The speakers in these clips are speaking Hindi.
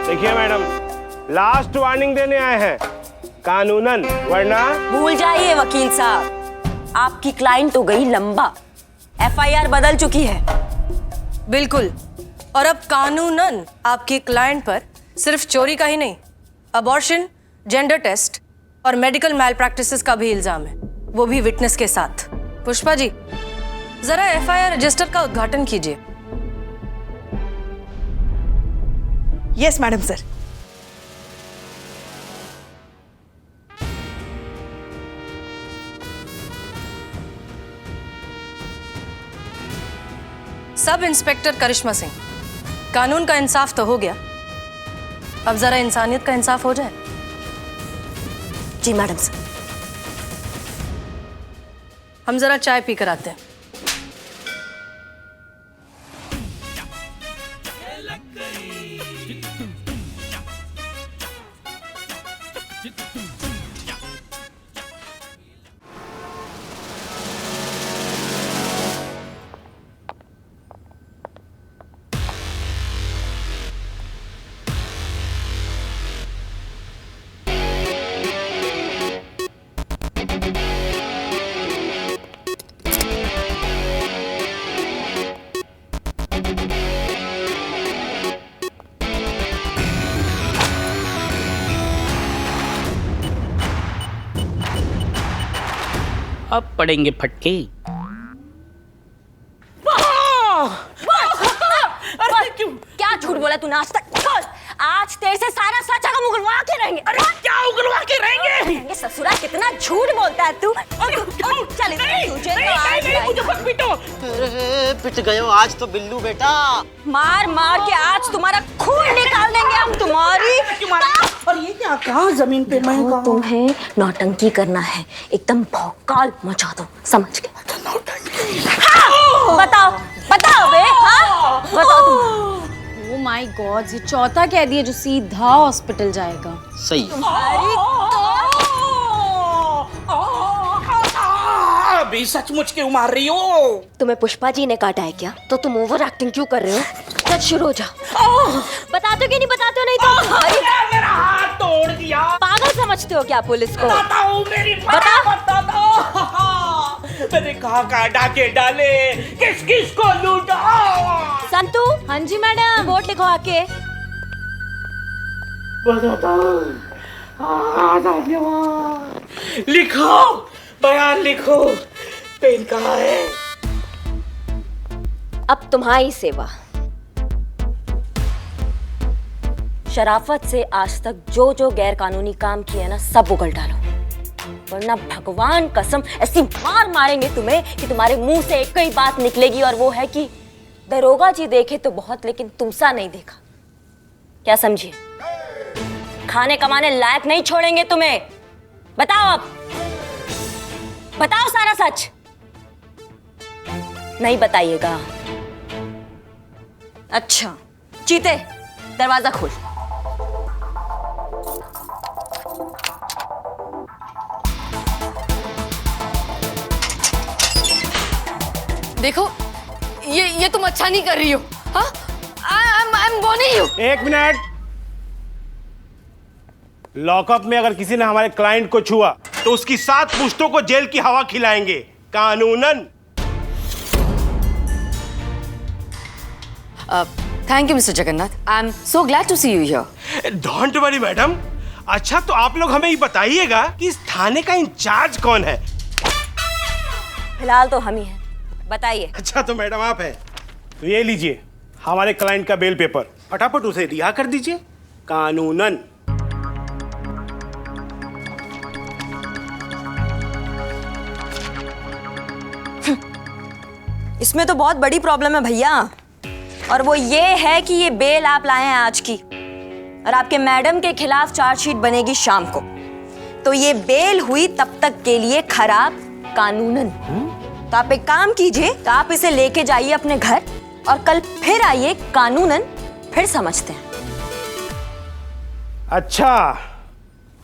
देखिए मैडम, लास्ट वार्निंग देने आए हैं कानूनन, वरना। भूल जाइए वकील साहब, आपकी क्लाइंट तो गई लंबा। एफआईआर बदल चुकी है। बिल्कुल, और अब कानूनन आपकी क्लाइंट पर सिर्फ चोरी का ही नहीं, अबॉर्शन, जेंडर टेस्ट और मेडिकल मैल प्रैक्टिसेस का भी इल्जाम है, वो भी विटनेस के साथ। पुष्पा जी, जरा एफआईआर रजिस्टर का उद्घाटन कीजिए। Yes madam sir. Sub inspector Karishma Singh, कानून का इंसाफ तो हो गया, अब जरा इंसानियत का इंसाफ हो जाए। जी मैडम सर। हम जरा चाय पी कर आते हैं। अब पड़ेंगे फटके। क्या झूठ बोला तूने आज तक? आज तेरे से सारा सच हम उगलवा के रहेंगे। अरे क्या उगलवा के रहेंगे? ससुरा कितना झूठ बोलता है तू। चल तुझे तो आज मुझे मत पीटो। पिट गए हो आज तो बिल्लू बेटा। मार मार के आज तुम्हारा खून निकाल देंगे हम तुम्हारी। और ये क्या कहा जमीन पे मैं कहा? तुम्हें नौटंकी करना है, एकदम भौकाल मचा दो, समझ गए? हाँ! बताओ बताओ बे, हाँ? बताओ तुम। ओह माय गॉड, ये चौथा कह दिया जो सीधा हॉस्पिटल जाएगा। सही। अभी सचमुच क्यों मार रही हो? तुम्हें पुष्पा जी ने काटा है क्या? तो तुम ओवर एक्टिंग क्यों कर रहे हो? सच शुरू हो जाओ। बताते हो कि नहीं बताते हो? नहीं तो मेरा हाथ तोड़ दिया। पागल समझते हो क्या पुलिस को? बताओ मेरी बता दो। मैंने कहा डाके डाले, किस किस को लूटा? संतू। हाँ जी मैडम। रिपोर्ट लिखो आके। लिखो, बयान लिखो। पेन कहाँ है? अब तुम्हारी सेवा। शराफत से आज तक जो जो गैर कानूनी काम किए ना, सब उगल डालो, वरना भगवान कसम ऐसी मार मारेंगे तुम्हें कि तुम्हारे मुंह से एक ही बात निकलेगी, और वो है कि दरोगा जी देखे तो बहुत, लेकिन तुमसा नहीं देखा। क्या समझिए? खाने कमाने लायक नहीं छोड़ेंगे तुम्हें। बताओ अब, बताओ सारा सच। नहीं बताइएगा? अच्छा, चीते दरवाजा खोल। देखो, ये तुम अच्छा नहीं कर रही हो। हाँ, आई एम वार्निंग यू। एक मिनट। लॉकअप में अगर किसी ने हमारे क्लाइंट को छुआ तो उसकी 7 पुश्तों को जेल की हवा खिलाएंगे, कानूनन। Thank you mister Jagannath, I am so glad to see you here. Don't worry madam. अच्छा, तो आप लोग हमें ये बताइएगा कि इस थाने का इंचार्ज कौन है? फिलहाल तो हम ही हैं, बताइए। अच्छा, तो मैडम आप हैं, तो ये लीजिए हमारे क्लाइंट का बेल पेपर, फटाफट उसे रिहा कर दीजिए, कानूनन। इसमें तो बहुत बड़ी प्रॉब्लम है भैया, और वो ये है कि ये बेल आप लाए हैं आज की, और आपके मैडम के खिलाफ चार्जशीट बनेगी शाम को, तो ये बेल हुई तब तक के लिए खराब कानूनन। तो आप एक काम कीजिए, तो आप इसे लेके जाइए अपने घर, और कल फिर आइए, कानूनन फिर समझते हैं। अच्छा,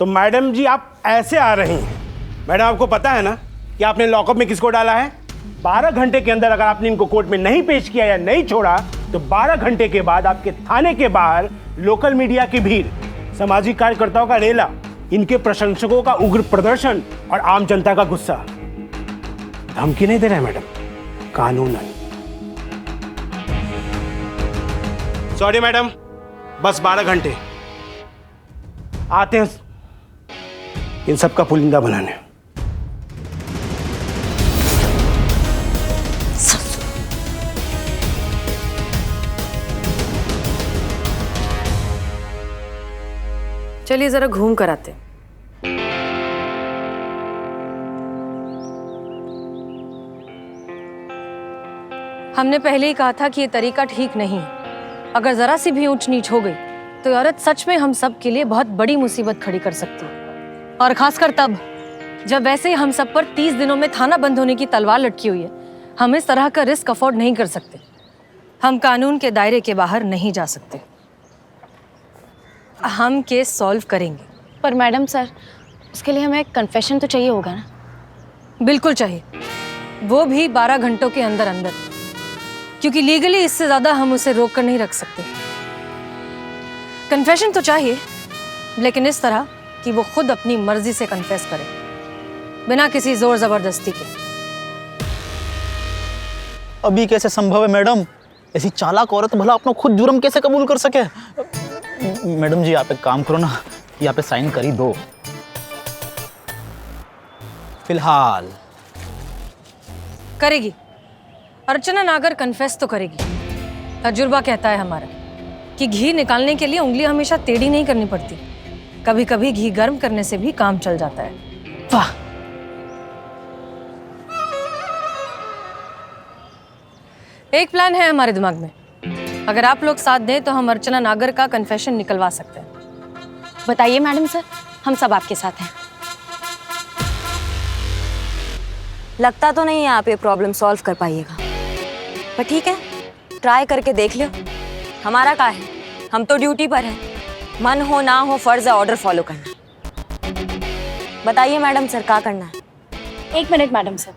तो मैडम जी आप ऐसे आ रही हैं। मैडम, आपको पता है ना कि आपने लॉकअप में किसको डाला है? 12 घंटे के अंदर अगर आपने इनको कोर्ट में नहीं पेश किया या नहीं छोड़ा, तो 12 घंटे के बाद आपके थाने के बाहर लोकल मीडिया की भीड़, सामाजिक कार्यकर्ताओं का रेला, इनके प्रशंसकों का उग्र प्रदर्शन और आम जनता का गुस्सा धमकी नहीं दे रहे मैडम, कानूनन। सॉरी मैडम, बस 12 घंटे आते हैं इन सब का पुलिंदा बनाने। चलिए जरा घूम कर आते हैं। हमने पहले ही कहा था कि ये तरीका ठीक नहीं है। अगर जरा सी भी ऊंच नीच हो गई तो ये औरत सच में हम सब के लिए बहुत बड़ी मुसीबत खड़ी कर सकती है, और खासकर तब जब वैसे ही हम सब पर 30 दिनों में थाना बंद होने की तलवार लटकी हुई है। हम इस तरह का रिस्क अफोर्ड नहीं कर सकते। हम कानून के दायरे के बाहर नहीं जा सकते। हम केस सॉल्व करेंगे। पर मैडम सर, उसके लिए हमें कन्फेशन तो चाहिए होगा ना? बिल्कुल चाहिए, वो भी 12 घंटों के अंदर अंदर, क्योंकि लीगली इससे ज्यादा हम उसे रोक कर नहीं रख सकते। कन्फेशन तो चाहिए, लेकिन इस तरह कि वो खुद अपनी मर्जी से कन्फेस करे, बिना किसी जोर जबरदस्ती के। अभी कैसे संभव है मैडम? ऐसी चालाक औरत भला अपना खुद जुर्म कैसे कबूल कर सके? मैडम जी आप एक काम करो ना, यहाँ पे साइन कर ही दो फिलहाल। करेगी, अर्चना नागर कन्फेस तो करेगी। तजुर्बा कहता है हमारा कि घी निकालने के लिए उंगली हमेशा टेढ़ी नहीं करनी पड़ती, कभी कभी घी गर्म करने से भी काम चल जाता है। वाह! एक प्लान है हमारे दिमाग में। अगर आप लोग साथ दें तो हम अर्चना नागर का कन्फेशन निकलवा सकते हैं। बताइए मैडम सर, हम सब आपके साथ हैं। लगता तो नहीं है आप ये प्रॉब्लम सॉल्व कर पाइएगा, पर ठीक है, ट्राई करके देख लो। हमारा क्या है, हम तो ड्यूटी पर हैं। मन हो ना हो फर्ज है ऑर्डर फॉलो करना। बताइए मैडम सर, क्या करना है? 1 मिनट मैडम सर,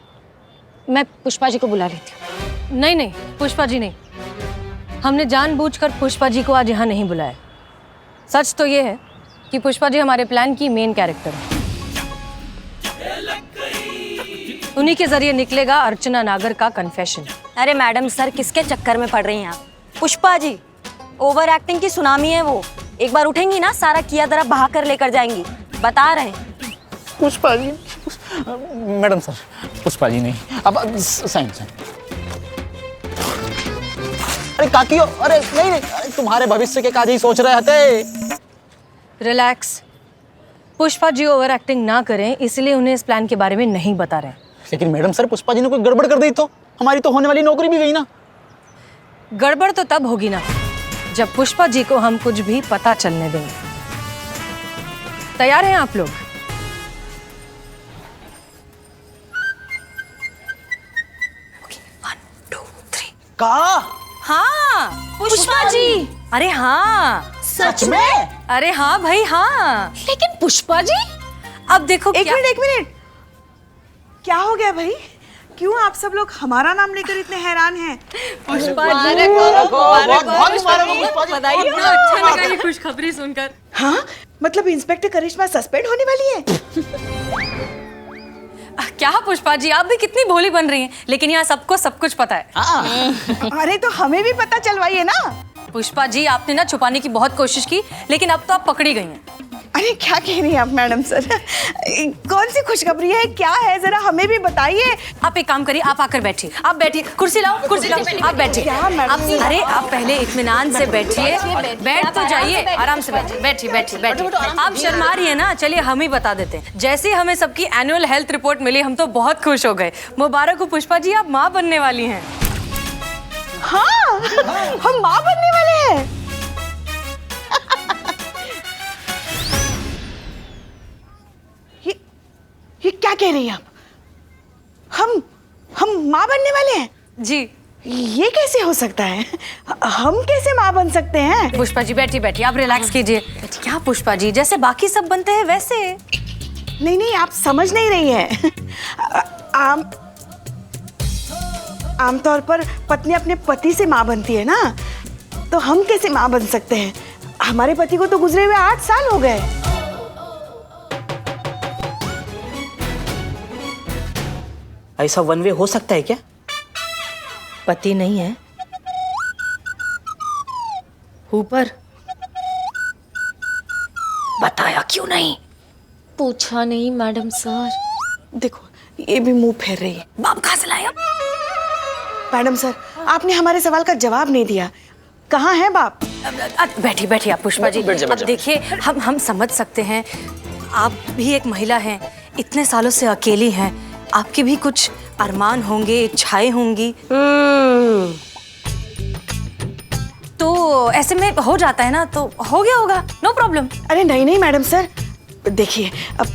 मैं पुष्पा जी को बुला लेती हूँ। नहीं नहीं, पुष्पा जी नहीं। हमने जानबूझकर पुष्पा जी को आज यहाँ नहीं बुलाया। सच तो ये है कि पुष्पा जी हमारे प्लान की मेन कैरेक्टर है। उन्हीं के जरिए निकलेगा अर्चना नागर का कन्फेशन। अरे मैडम सर, किसके चक्कर में पड़ रही हैं आप? पुष्पा जी ओवर एक्टिंग की सुनामी है वो। एक बार उठेंगी ना, सारा किया दरा बहा कर लेकर जाएंगी। बता रहे हैं। पुष्पा जी, मैडम सर, पुष्पा जी नहीं, अब साइन। अरे काकियो, अरे नहीं नहीं, अरे तुम्हारे भविष्य के काज ही सोच रहे थे। Relax, Pushpa ji over acting ना करें, इसलिए उन्हें इस प्लान के बारे में नहीं बता रहे। लेकिन मैडम सर, पुष्पा जी ने कोई गड़बड़ कर दी तो हमारी तो होने वाली नौकरी भी गई ना। गड़बड़ तो तब होगी ना जब पुष्पा जी को हम कुछ भी पता चलने देंगे। तैयार हैं आप लोग? का? हाँ पुष्पा जी। अरे हाँ, सच में? अरे हाँ भाई हाँ। लेकिन पुष्पा जी, अब देखो एक क्या। मिनट, क्या हो गया भाई? क्यों आप सब लोग हमारा नाम लेकर इतने हैरान हैं? पुष्पा जी, अच्छा लगा ये खुशखबरी सुनकर। हाँ, मतलब इंस्पेक्टर करिश्मा सस्पेंड होने वाली है? क्या पुष्पा जी, आप भी कितनी भोली बन रही हैं, लेकिन यहाँ सबको सब कुछ पता है। अरे तो हमें भी पता चलवाइए ना। पुष्पा जी, आपने ना छुपाने की बहुत कोशिश की, लेकिन अब तो आप पकड़ी गई हैं। अरे क्या कह रही हैं आप मैडम सर? कौन सी खुशखबरी है, क्या है, जरा हमें भी बताइए। आप एक काम करिए, आप आकर बैठिए। आप बैठिए, कुर्सी लाओ, आप बैठिए। क्या मैडम? अरे आप पहले इत्मीनान से बैठिए, बैठ तो जाइए, आराम से बैठिए। आप शर्मा रही है ना, चलिए हम ही बता देते हैं। जैसे ही हमें सबकी एनुअल हेल्थ रिपोर्ट मिली, हम तो बहुत खुश हो गए। मुबारक हो पुष्पा जी, आप माँ बनने वाली हैं। हाँ, हम माँ बनने वाले हैं। ये क्या कह रही हैं आप? हम माँ बनने वाले हैं? जी। ये कैसे हो सकता है? हम कैसे माँ बन सकते हैं? पुष्पा जी बैठिए, आप रिलैक्स कीजिए। क्या पुष्पा जी, जैसे बाकी सब बनते हैं वैसे। नहीं, आप समझ नहीं रही हैं। आमतौर पर पत्नी अपने पति से माँ बनती है ना, तो हम कैसे माँ बन सकते हैं? हमारे पति को तो गुजरे हुए 8 साल हो गए। ऐसा वन वे हो सकता है क्या? पति नहीं है, ऊपर। बताया क्यों नहीं? पूछा नहीं मैडम सर। देखो ये भी मुंह फेर रही है। बाप कहाँ से लाया? मैडम सर, आपने हमारे सवाल का जवाब नहीं दिया। कहाँ है बाप? बैठिए बैठिए आप पुष्पा जी। अब देखिए, हम समझ सकते हैं, आप भी एक महिला हैं, इतने सालों से अकेली हैं, आपके भी कुछ अरमान होंगे, इच्छाएं होंगी। तो ऐसे में हो जाता है ना, तो हो गया होगा, नो प्रॉब्लम। अरे नहीं नहीं मैडम सर, देखिए अब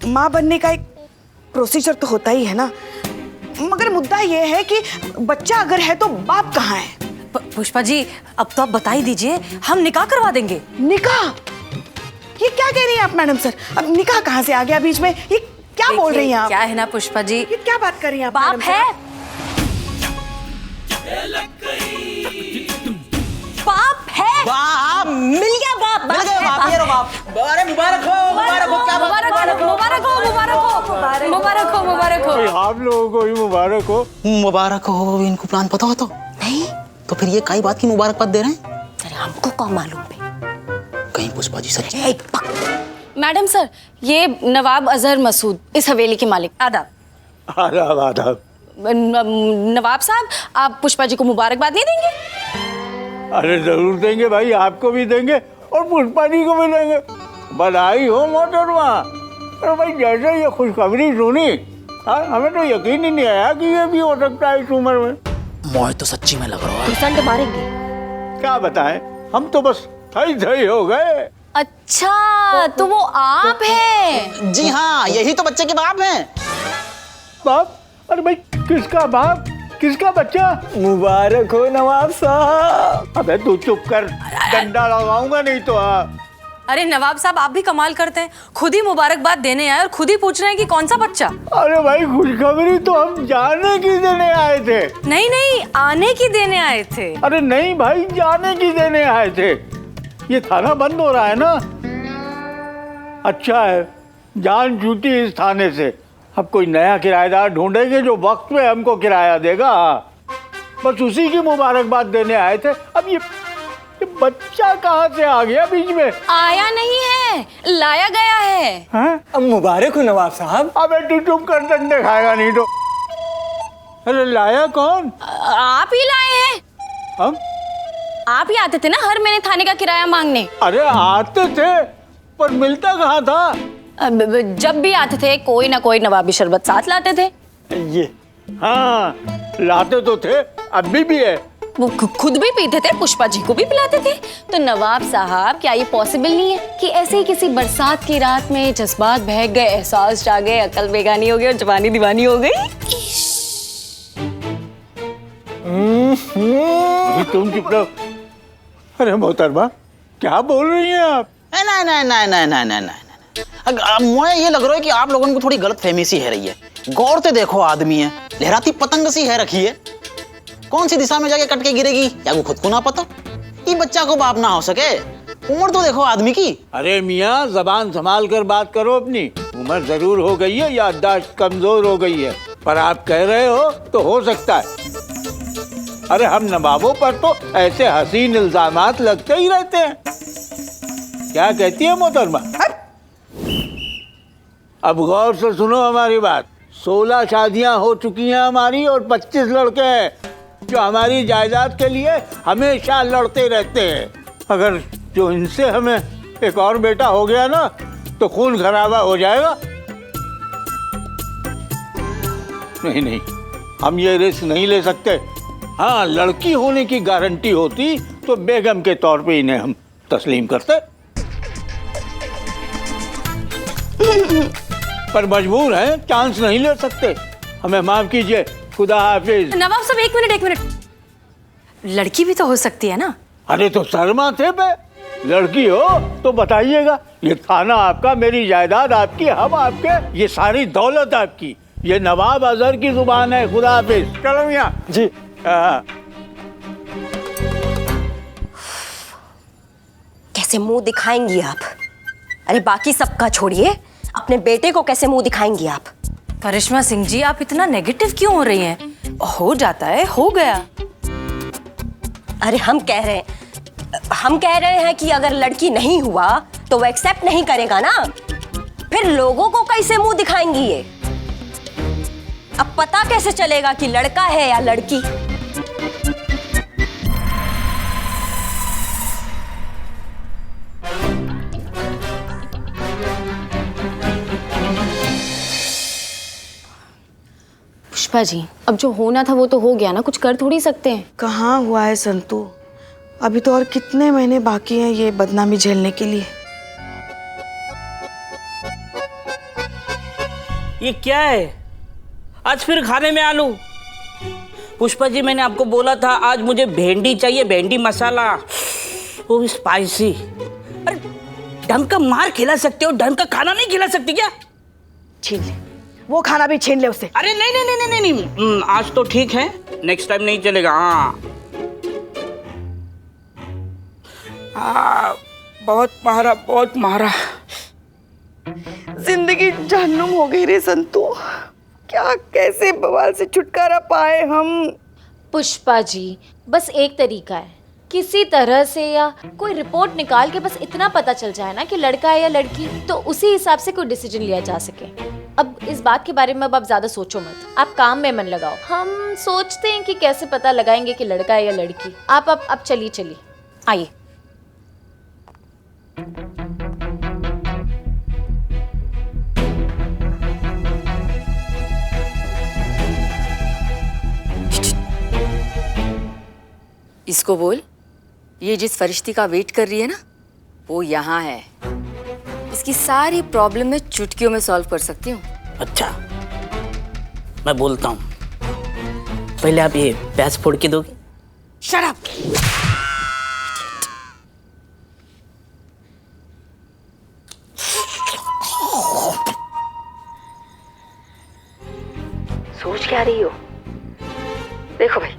माँ बनने का एक प्रोसीजर तो होता ही है ना, मगर मुद्दा ये है कि बच्चा अगर है तो बाप कहाँ है? पुष्पा जी, अब तो आप बता ही दीजिए, हम निकाह करवा देंगे। निकाह? ये क्या कह रही हैं आप मैडम सर? अब निकाह कहाँ से आ गया बीच में? ये क्या बोल रही हैं आप? क्या है ना पुष्पा जी, ये क्या बात कर रही हैं आप? बाप मैडम सर? है, बाप है, बाप मिल गया बाप, मिल गए बाप, ये लो बाप। अरे मुबारक हो, मुबारक हो, क्या मुबारक हो, मुबारक हो, मुबारक हो, मुबारक हो, मुबारक हो। आप लोगों को भी मुबारक हो। मुबारक हो। इनको प्लान पता हो तो नहीं, तो फिर ये काई बात की मुबारकबाद दे रहे हैं? अरे हमको कौन मालूम है? कहीं पुष्पा जी सच? मैडम सर, ये नवाब अजहर मसूद, इस हवेली के मालिक। आदाब। आदाब आदाब। नवाब साहब, आप पुष्पा जी को मुबारकबाद नहीं देंगे? अरे जरूर देंगे भाई, आपको भी देंगे और पुष्पा जी को भी देंगे। बधाई हो मोहतरमा। अरे भाई जैसे ये खुशखबरी सुनी, हमें तो यकीन ही नहीं आया कि ये भी हो सकता है इस उम्र में। मोह तो सच्ची में लग रहा है। घुसंड मारेंगे। क्या बताएं, हम तो बस थई हो गए। अच्छा, तो वो आप हैं? जी हाँ, यही तो बच्चे के बाप हैं। बाप? अरे भाई किसका बाप, किसका बच्चा? मुबारक हो नवाब साहब। अबे तू चुप कर, डंडा लगाऊंगा नहीं तो। अरे नवाब साहब, आप भी कमाल करते हैं, खुद ही मुबारकबाद देने आए और खुद ही पूछ रहे हैं कि कौन सा बच्चा। अरे भाई खुशखबरी तो हम जाने की देने आए थे। नहीं नहीं, आने की देने आए थे। अरे नहीं भाई, जाने की देने आए थे। ये थाना बंद हो रहा है ना। अच्छा है, जान छूटी इस थाने से। अब कोई नया किराएदार ढूंढेंगे जो वक्त पे हमको किराया देगा। बस उसी की मुबारकबाद देने आए थे। अब ये बच्चा कहाँ से आ गया बीच में? आया नहीं है, लाया गया है। हैं? अब मुबारक हो नवाब साहब। अबे तू चुप कर, डंडे खाएगा नहीं तो। अरे लाया कौन? आप ही लाए हैं। हम? आप ही आते थे ना हर महीने थाने का किराया मांगने। अरे आते थे, पर मिलता कहाँ था? जब भी आते थे कोई ना कोई नवाबी शरबत साथ लाते थे। ये हाँ, लाते तो थे, अभी भी है। वो खुद भी पीते थे, पुष्पा जी को भी पिलाते थे। तो नवाब साहब, क्या ये पॉसिबल नहीं है कि ऐसे ही किसी बरसात की रात में जज्बात बहक गए, एहसास जागे, अकल बेगानी हो गई और जवानी दीवानी हो गई? तुम चुप रहो। अरे मोहतरमा, क्या बोल रही हैं आप? नहीं नहीं नहीं नहीं नहीं नहीं नहीं, मुझे ये लग रहा है कि आप लोगों को थोड़ी गलत फहमी सी है रही है। गौर से देखो, आदमी है, लहराती पतंग सी है रखी है, कौन सी दिशा में जाके कट के गिरेगी या वो खुद को ना पता। ये बच्चा को बाप ना हो सके, उम्र तो देखो आदमी की। अरे मियाँ, जबान संभाल कर बात करो अपनी। उम्र जरूर हो गई है, याददाश्त कमजोर हो गई है, पर आप कह रहे हो तो हो सकता है। अरे हम नवाबों पर तो ऐसे हसीन इल्जामात लगते ही रहते हैं। क्या कहती है मोहतरमा? अब गौर से सुनो हमारी बात। 16 शादियां हो चुकी हैं हमारी और 25 लड़के हैं जो हमारी जायदाद के लिए हमेशा लड़ते रहते हैं। अगर जो इनसे हमें एक और बेटा हो गया ना, तो खून खराबा हो जाएगा। नहीं नहीं, हम ये रिस्क नहीं ले सकते। हाँ, लड़की होने की गारंटी होती तो बेगम के तौर पे इन्हें हम तस्लीम करते, पर मजबूर हैं, चांस नहीं ले सकते। हमें माफ कीजिए, खुदा हाफिज। नवाब साहब, एक मिनट, लड़की भी तो हो सकती है ना? अरे तो शर्मा थे पे, लड़की हो तो बताइएगा। ये थाना आपका, मेरी जायदाद आपकी, हम आपके, ये सारी दौलत आपकी। ये नवाब अजहर की जुबान है। खुदा हाफिज। चलो मियां जी। कैसे मुंह दिखाएंगी आप? अरे बाकी सबका छोड़िए, अपने बेटे को कैसे मुंह दिखाएंगी आप? करिश्मा सिंह जी, आप इतना नेगेटिव क्यों हो रही हैं? हो जाता है, हो गया। अरे हम कह रहे हैं कि अगर लड़की नहीं हुआ तो वो एक्सेप्ट नहीं करेगा ना, फिर लोगों को कैसे मुंह दिखाएंगी ये? अब पता कैसे चलेगा कि लड़का है या लड़की? पुष्पा जी, अब जो होना था वो तो हो गया ना, कुछ कर थोड़ी सकते हैं। कहाँ हुआ है संतू? अभी तो और कितने महीने बाकी हैं ये बदनामी झेलने के लिए। ये क्या है? आज फिर खाने में आलू? पुष्पा जी, मैंने आपको बोला था आज मुझे भेंडी चाहिए, भेंडी मसाला, वो भी स्पाइसी। अरे ढंग का मार खिला सकते हो, ढंग का खाना नहीं खिला सकती क्या? छीन ले, वो खाना भी छीन ले उससे। अरे नहीं नहीं नहीं नहीं नहीं, आज तो ठीक है, नेक्स्ट टाइम नहीं चलेगा। हाँ, बहुत मारा। जिंदगी जहन्नुम हो गई रे संतू। क्या कैसे बवाल से छुटकारा पाए हम? पुष्पा जी, बस एक तरीका है, किसी तरह से या कोई रिपोर्ट निकाल के बस इतना पता चल जाए ना कि लड़का है या लड़की, तो उसी हिसाब से कोई डिसीजन लिया जा सके। अब इस बात के बारे में अब आप ज्यादा सोचो मत, आप काम में मन लगाओ। हम सोचते हैं कि कैसे पता लगाएंगे कि लड़का है या लड़की। आप अब चलिए आइए। इसको बोल, ये जिस फरिश्ती का वेट कर रही है ना, वो यहाँ है। इसकी सारी प्रॉब्लम मैं चुटकियों में सॉल्व कर सकती हूँ। अच्छा, मैं बोलता हूँ, पहले आप ये प्याज फोड़ के दोगे? Shut up. सोच क्या रही हो? देखो भाई,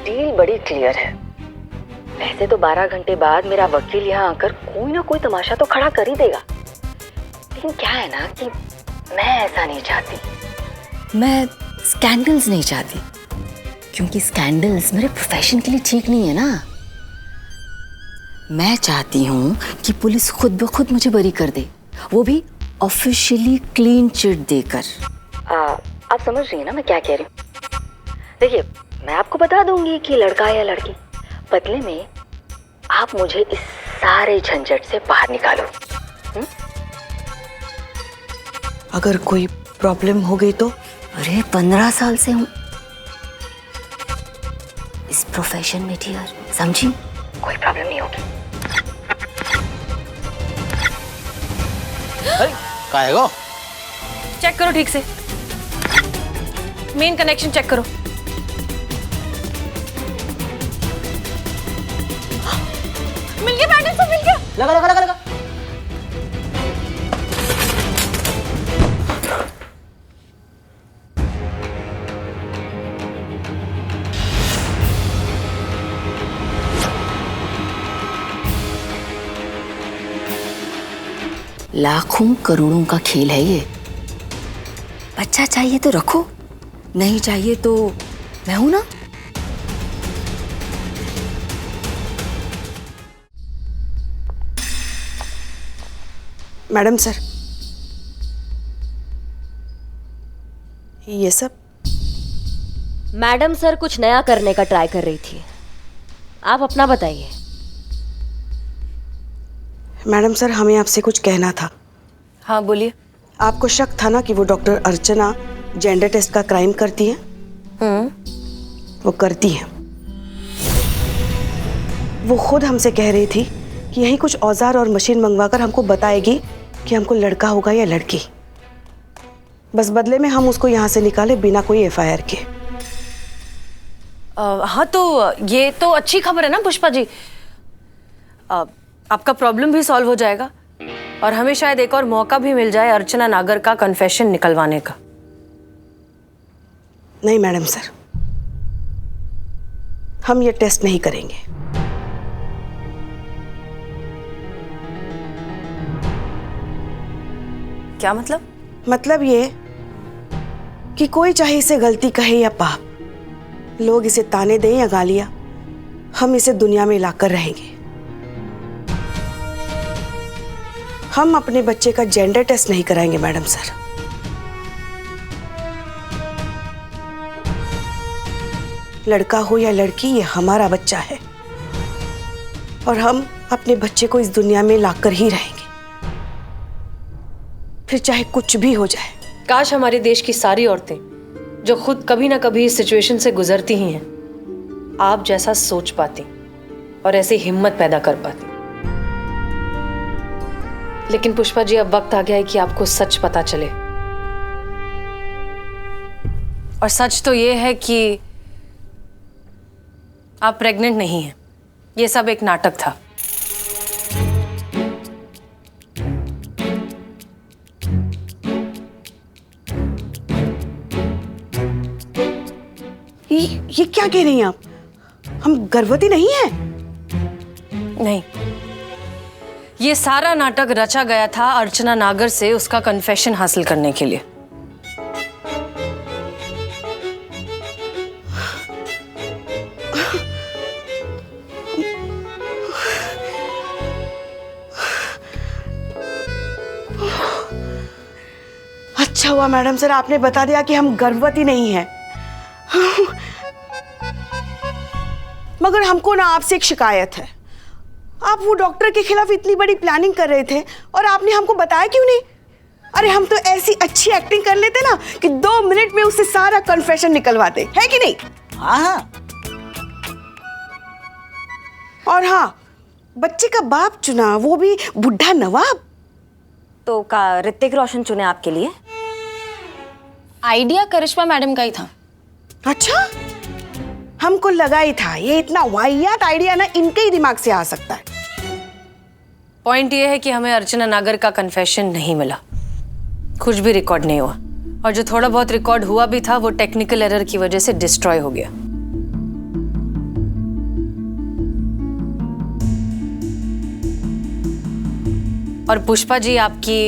डील बड़ी क्लियर है। वैसे तो 12 घंटे बाद मेरा वकील यहाँ आकर कोई ना कोई तमाशा तो खड़ा कर ही देगा, लेकिन क्या है ना कि मैं ऐसा नहीं चाहती। मैं स्कैंडल्स नहीं चाहती, क्योंकि स्कैंडल्स मेरे प्रोफेशन के लिए ठीक नहीं है ना। मैं चाहती हूँ कि पुलिस खुद ब खुद मुझे बरी कर दे, वो भी ऑफिशियली क्लीन चिट देकर। आप समझ रही हैं ना मैं क्या कह रही हूँ? देखिए, मैं आपको बता दूंगी कि लड़का है या लड़की, बदले में आप मुझे इस सारे झंझट से बाहर निकालो। अगर कोई प्रॉब्लम हो गई तो? अरे 15 साल से हूँ इस प्रोफेशन में डियर, समझी? कोई प्रॉब्लम नहीं होगी। का है गो? चेक करो ठीक से, मेन कनेक्शन चेक करो। मिल गया पैटर्न, सब मिल गया। लगा। लाखों करोड़ों का खेल है ये। बच्चा चाहिए तो रखो, नहीं चाहिए तो मैं हूं ना। मैडम सर, ये सब? मैडम सर कुछ नया करने का ट्राई कर रही थी, आप अपना बताइए। मैडम सर, हमें आपसे कुछ कहना था। हाँ बोलिए। आपको शक था ना कि वो डॉक्टर अर्चना जेंडर टेस्ट का क्राइम करती है? वो करती है। वो खुद हमसे कह रही थी कि यही कुछ औजार और मशीन मंगवाकर हमको बताएगी कि हमको लड़का होगा या लड़की। बस बदले में हम उसको यहाँ से निकाले बिना कोई एफआईआर के। हाँ तो ये तो अच्छी खबर है ना पुष्पा जी। आपका प्रॉब्लम भी सॉल्व हो जाएगा और हमें शायद एक और मौका भी मिल जाए अर्चना नागर का कन्फेशन निकलवाने का। नहीं मैडम सर, हम ये टेस्ट नहीं करेंगे। क्या मतलब? मतलब ये कि कोई चाहे इसे गलती कहे या पाप, लोग इसे ताने दें या गालियां, हम इसे दुनिया में लाकर रहेंगे। हम अपने बच्चे का जेंडर टेस्ट नहीं कराएंगे मैडम सर। लड़का हो या लड़की, ये हमारा बच्चा है और हम अपने बच्चे को इस दुनिया में लाकर ही रहेंगे, फिर चाहे कुछ भी हो जाए। काश हमारे देश की सारी औरतें जो खुद कभी ना कभी इस सिचुएशन से गुजरती ही हैं, आप जैसा सोच पाती और ऐसी हिम्मत पैदा कर पाती। लेकिन पुष्पा जी, अब वक्त आ गया है कि आपको सच पता चले। और सच तो ये है कि आप प्रेग्नेंट नहीं हैं। ये सब एक नाटक था। ये क्या कह रही हैं आप? हम गर्भवती नहीं हैं। नहीं, ये सारा नाटक रचा गया था अर्चना नागर से उसका कन्फेशन हासिल करने के लिए। अच्छा हुआ मैडम सर आपने बता दिया कि हम गर्भवती नहीं हैं। मगर हमको ना आपसे एक शिकायत है। आप वो डॉक्टर के खिलाफ इतनी बड़ी प्लानिंग कर रहे थे और आपने हमको बताया क्यों नहीं? अरे हम तो ऐसी अच्छी एक्टिंग कर लेते ना कि 2 मिनट में उससे सारा कन्फेशन निकलवाते, है कि नहीं? हाँ। और हाँ, बच्चे का बाप चुना, वो भी बुढ़ा नवाब। तो का ऋतिक रोशन चुने आपके लिए? आइडिया करिश्मा मैडम का ही था। अच्छा, हमको लगा ही था ये इतना वाहियात आइडिया ना इनके ही दिमाग से आ सकता है। पॉइंट ये है कि हमें अर्चना नागर का कन्फेशन नहीं मिला, कुछ भी रिकॉर्ड नहीं हुआ, और जो थोड़ा बहुत रिकॉर्ड हुआ भी था वो टेक्निकल एरर की वजह से डिस्ट्रॉय हो गया। और पुष्पा जी, आपकी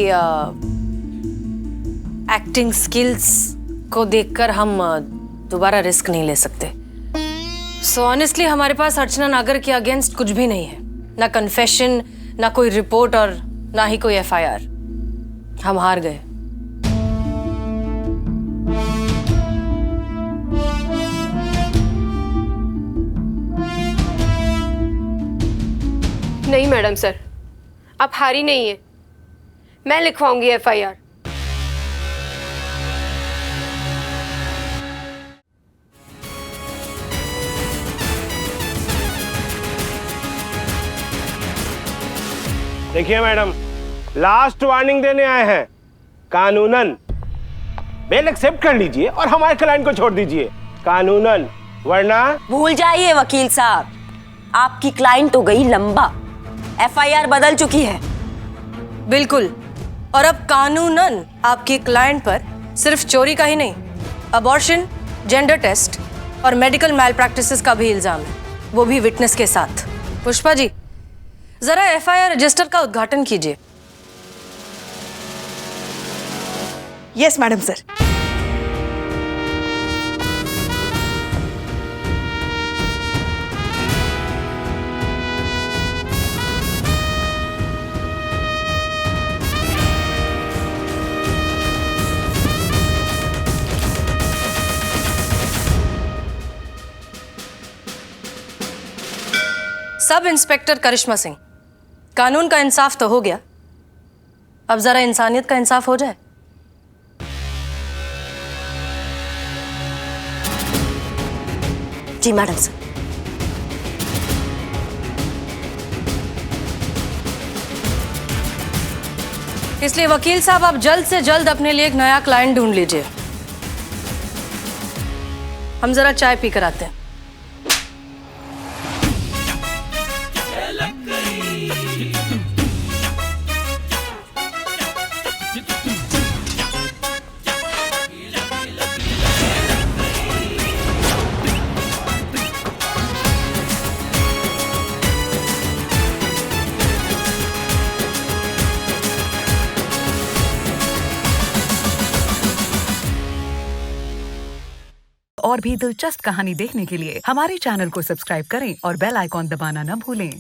एक्टिंग स्किल्स को देखकर हम दोबारा रिस्क नहीं ले सकते। सो ऑनेस्टली हमारे पास अर्चना नागर के अगेंस्ट कुछ भी नहीं है, ना कन्फेशन, ना कोई रिपोर्ट और ना ही कोई एफआईआर। हम हार गए। नहीं मैडम सर, आप हारी नहीं है। मैं लिखवाऊंगी एफआईआर। देखिए मैडम, लास्ट वार्निंग देने आए हैं। कानूनन बेल एक्सेप्ट कर लीजिए और हमारे क्लाइंट को छोड़ दीजिए, कानूनन, वरना। भूल जाइए वकील साहब, आपकी क्लाइंट हो गई लंबा, एफआईआर बदल चुकी है। बिल्कुल, और अब कानूनन आपके क्लाइंट पर सिर्फ चोरी का ही नहीं, अबॉर्शन, जेंडर टेस्ट और मेडिकल मैल प्रैक्टिसेस का भी इल्जाम है, वो भी विटनेस के साथ। पुष्पा जी, जरा एफआईआर रजिस्टर का उद्घाटन कीजिए। Yes madam sir. Sub inspector Karishma Singh, कानून का इंसाफ तो हो गया, अब जरा इंसानियत का इंसाफ हो जाए। जी मैडम सर। इसलिए वकील साहब, आप जल्द से जल्द अपने लिए एक नया क्लाइंट ढूंढ लीजिए। हम जरा चाय पी कर आते हैं। और भी दिलचस्प कहानी देखने के लिए हमारे चैनल को सब्सक्राइब करें और बेल आइकॉन दबाना न भूलें।